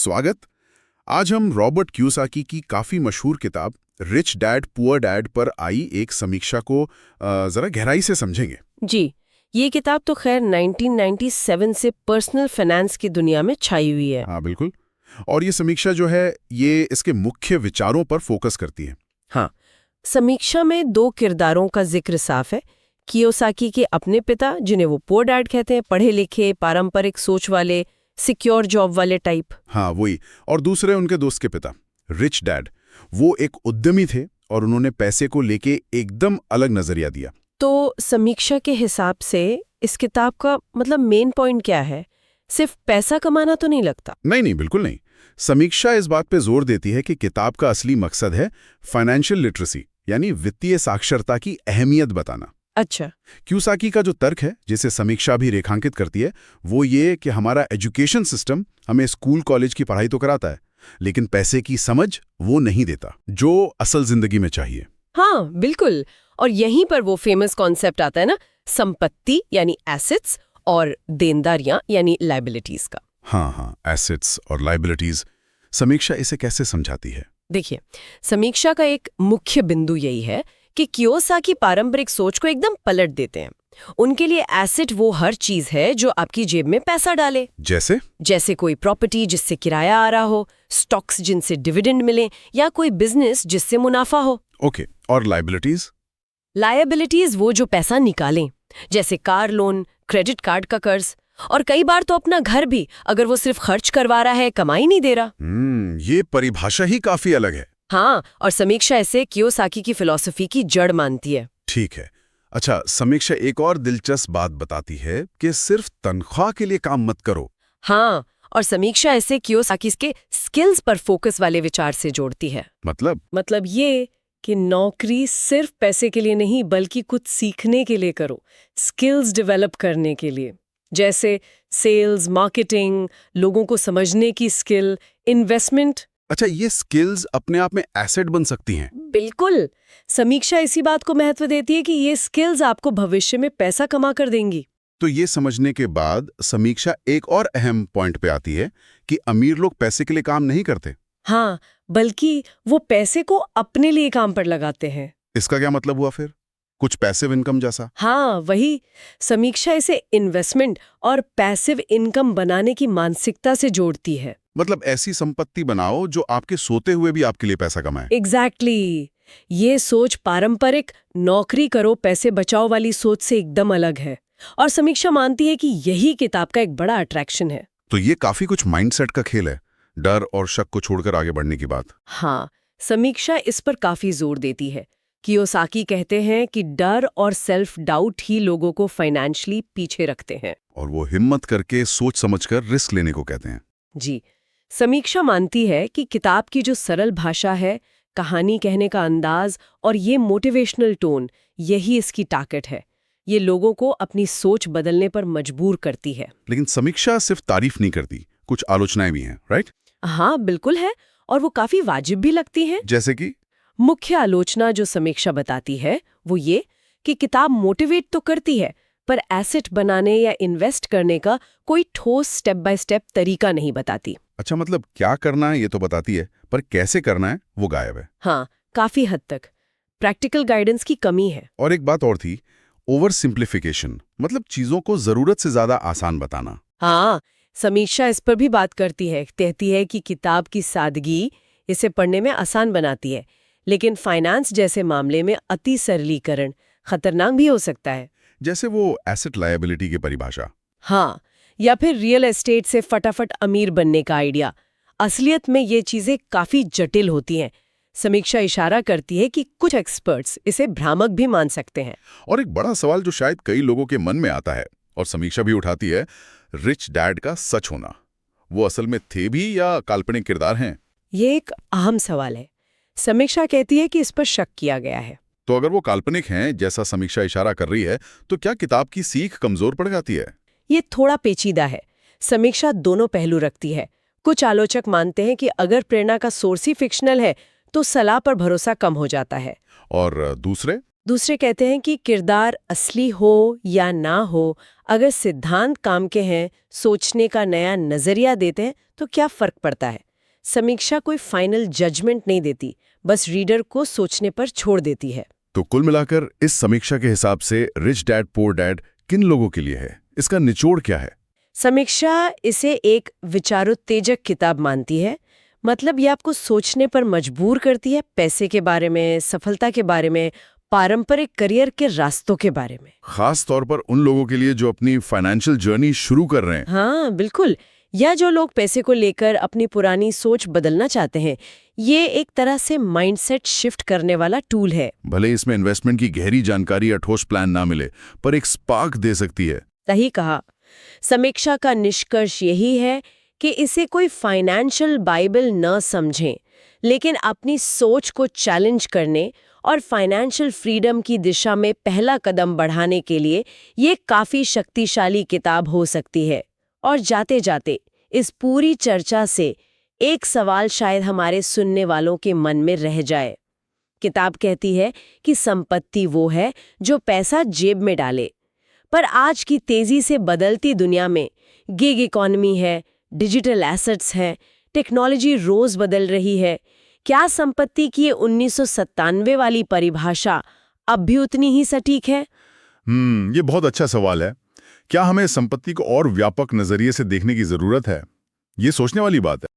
स्वागत। आज हम रॉबर्ट कियोसाकी की काफी मशहूर किताब रिच डैड पुअर डैड पर आई एक समीक्षा को जरा गहराई से समझेंगे। जी, ये किताब तो खैर 1997 से पर्सनल फाइनेंस की दुनिया में छाई हुई है। हाँ बिल्कुल। और ये समीक्षा जो है ये इसके मुख्य विचारों पर फोकस करती है। हाँ, समीक्षा में दो किरदारों का जिक्र साफ है। कियोसाकी के अपने पिता, जिन्हें वो पुअर डैड कहते हैं, पढ़े लिखे, पारंपरिक सोच वाले, सिक्योर जॉब वाले टाइप। हाँ वही। और दूसरे उनके दोस्त के पिता रिच डैड, वो एक उद्यमी थे और उन्होंने पैसे को लेके एकदम अलग नजरिया दिया। तो समीक्षा के हिसाब से इस किताब का मतलब मेन पॉइंट क्या है? सिर्फ पैसा कमाना तो नहीं लगता। नहीं, बिल्कुल नहीं। समीक्षा इस बात पे जोर देती है कि किताब का असली मकसद है फाइनेंशियल लिटरेसी, यानी वित्तीय साक्षरता की अहमियत बताना। अच्छा। कियोसाकी का जो तर्क है, जिसे समीक्षा भी रेखांकित करती है, वो ये कि हमारा एजुकेशन सिस्टम हमें स्कूल कॉलेज की पढ़ाई तो कराता है, लेकिन पैसे की समझ वो नहीं देता जो असल जिंदगी में चाहिए। हाँ बिल्कुल। और यहीं पर वो फेमस कॉन्सेप्ट आता है ना, संपत्ति यानी एसेट्स और देनदारियां यानी लायबिलिटीज का। हाँ, एसेट्स और लायबिलिटीज। समीक्षा इसे कैसे समझाती है? देखिए, समीक्षा का एक मुख्य बिंदु यही है कि कियोसाकी पारंपरिक सोच को एकदम पलट देते हैं। उनके लिए एसेट वो हर चीज है जो आपकी जेब में पैसा डाले। जैसे कोई प्रॉपर्टी जिससे किराया आ रहा हो, स्टॉक्स जिनसे डिविडेंड मिले, या कोई बिजनेस जिससे मुनाफा हो। ओके, और लायबिलिटीज? लायबिलिटीज वो जो पैसा निकालें, जैसे कार लोन, क्रेडिट कार्ड का कर्ज, और कई बार तो अपना घर भी, अगर वो सिर्फ खर्च करवा रहा है, कमाई नहीं दे रहा। ये परिभाषा ही काफी अलग है। हाँ, और समीक्षा इसे कियोसाकी की फिलॉसफी की जड़ मानती है। ठीक है। अच्छा, समीक्षा एक और दिलचस्प बात बताती है कि सिर्फ तनख्वाह के लिए काम मत करो। हाँ, और समीक्षा इसे कियोसाकी के स्किल्स पर फोकस वाले विचार से जोड़ती है। मतलब ये कि नौकरी सिर्फ पैसे के लिए नहीं, बल्कि कुछ सीखने के लिए करो, स्किल्स डेवलप करने के लिए, जैसे सेल्स, मार्केटिंग, लोगों को समझने की स्किल, इन्वेस्टमेंट। अच्छा, ये स्किल्स अपने आप में एसेट बन सकती हैं? बिल्कुल। समीक्षा इसी बात को महत्व देती है कि ये स्किल्स आपको भविष्य में पैसा कमा कर देंगी। तो ये समझने के बाद समीक्षा एक और अहम पॉइंट पे आती है कि अमीर लोग पैसे के लिए काम नहीं करते। हाँ, बल्कि वो पैसे को अपने लिए काम पर लगाते हैं। इसका क्या मतलब हुआ फिर? कुछ पैसिव इनकम जैसा? हाँ, वही। समीक्षा इसे इन्वेस्टमेंट और पैसिव इनकम बनाने की मानसिकता से जोड़ती है। मतलब ऐसी संपत्ति बनाओ जो आपके सोते हुए भी आपके लिए पैसा कमाए। एग्जैक्टली। ये सोच पारंपरिक नौकरी करो पैसे बचाओ वाली सोच से एकदम अलग है, और समीक्षा मानती है कि यही किताब का एक बड़ा अट्रैक्शन है। तो ये काफी कुछ माइंडसेट का खेल है, डर और शक को छोड़कर आगे बढ़ने की बात। हाँ, समीक्षा इस पर काफी जोर देती है। कियोसाकी कहते हैं कि डर और सेल्फ डाउट ही लोगों को फाइनेंशियली पीछे रखते हैं, और वो हिम्मत करके सोच समझकर रिस्क लेने को कहते हैं। जी। समीक्षा मानती है कि किताब की जो सरल भाषा है, कहानी कहने का अंदाज और ये मोटिवेशनल टोन, यही इसकी ताकत है। ये लोगों को अपनी सोच बदलने पर मजबूर करती है। लेकिन समीक्षा सिर्फ तारीफ नहीं करती, कुछ आलोचनाएं भी हैं, राइट? हाँ बिल्कुल है, और वो काफी वाजिब भी लगती हैं। जैसे कि? मुख्य आलोचना जो समीक्षा बताती है वो ये कि किताब मोटिवेट तो करती है, पर एसेट बनाने या इन्वेस्ट करने का कोई ठोस स्टेप बाय स्टेप तरीका नहीं बताती। अच्छा, मतलब क्या करना है ये तो बताती है, पर कैसे करना है वो गायब है। हाँ, काफी हद तक प्रैक्टिकल गाइडेंस की कमी है। और एक बात और थी, ओवर सिंप्लीफिकेशन, मतलब चीजों को जरूरत से ज्यादा आसान बताना। हाँ, समीक्षा इस पर भी बात करती है, कहती है कि किताब की सादगी इसे पढ़ने में आसान बनाती है, लेकिन फाइनेंस जैसे मामले में अति सरलीकरण खतरनाक भी हो सकता है। जैसे वो एसेट लायबिलिटी की परिभाषा। हाँ, या फिर रियल एस्टेट से फटाफट अमीर बनने का आइडिया। असलियत में ये चीजें काफी जटिल होती हैं। समीक्षा इशारा करती है कि कुछ एक्सपर्ट्स इसे भ्रामक भी मान सकते हैं। और एक बड़ा सवाल जो शायद कई लोगों के मन में आता है और समीक्षा भी उठाती है, रिच डैड का सच होना। वो असल में थे भी या काल्पनिक किरदार हैं? ये एक अहम सवाल है। समीक्षा कहती है कि इस पर शक किया गया है। तो अगर वो काल्पनिक हैं, जैसा समीक्षा इशारा कर रही है, तो क्या किताब की सीख कमजोर पड़ जाती है? ये थोड़ा पेचीदा है। समीक्षा दोनों पहलू रखती है। कुछ आलोचक मानते हैं कि अगर प्रेरणा का सोर्स ही फिक्शनल है तो सलाह पर भरोसा कम हो जाता है। और दूसरे? दूसरे कहते हैं कि किरदार असली हो या ना हो, अगर सिद्धांत काम के हैं, सोचने का नया नजरिया देते हैं, तो क्या फर्क पड़ता है। समीक्षा कोई फाइनल जजमेंट नहीं देती, बस रीडर को सोचने पर छोड़ देती है। तो कुल मिलाकर इस समीक्षा के हिसाब से रिच डैड पुअर डैड किन लोगों के लिए है? इसका निचोड़ क्या है? समीक्षा इसे एक विचारोत्तेजक किताब मानती है। मतलब ये आपको सोचने पर मजबूर करती है, पैसे के बारे में, सफलता के बारे में, पारंपरिक करियर के रास्तों के बारे में। खास तौर पर उन लोगों के लिए जो अपनी फाइनेंशियल जर्नी शुरू कर रहे हैं। हाँ बिल्कुल, या जो लोग पैसे को लेकर अपनी पुरानी सोच बदलना चाहते हैं। ये एक तरह से माइंडसेट शिफ्ट करने वाला टूल है। भले इसमें इन्वेस्टमेंट की गहरी जानकारी या ठोस प्लान ना मिले, पर एक स्पार्क दे सकती है। सही कहा। समीक्षा का निष्कर्ष यही है कि इसे कोई फाइनेंशियल बाइबल न समझें, लेकिन अपनी सोच को चैलेंज करने और फाइनेंशियल फ्रीडम की दिशा में पहला कदम बढ़ाने के लिए ये काफ़ी शक्तिशाली किताब हो सकती है। और जाते जाते इस पूरी चर्चा से एक सवाल शायद हमारे सुनने वालों के मन में रह जाए। किताब कहती है कि संपत्ति वो है जो पैसा जेब में डाले, पर आज की तेजी से बदलती दुनिया में गिग इकोनॉमी है, डिजिटल एसेट्स हैं, टेक्नोलॉजी रोज बदल रही है। क्या संपत्ति की ये 1997 वाली परिभाषा अब भी उतनी ही सटीक है? ये बहुत अच्छा सवाल है। क्या हमें संपत्ति को और व्यापक नजरिए से देखने की जरूरत है? ये सोचने वाली बात है।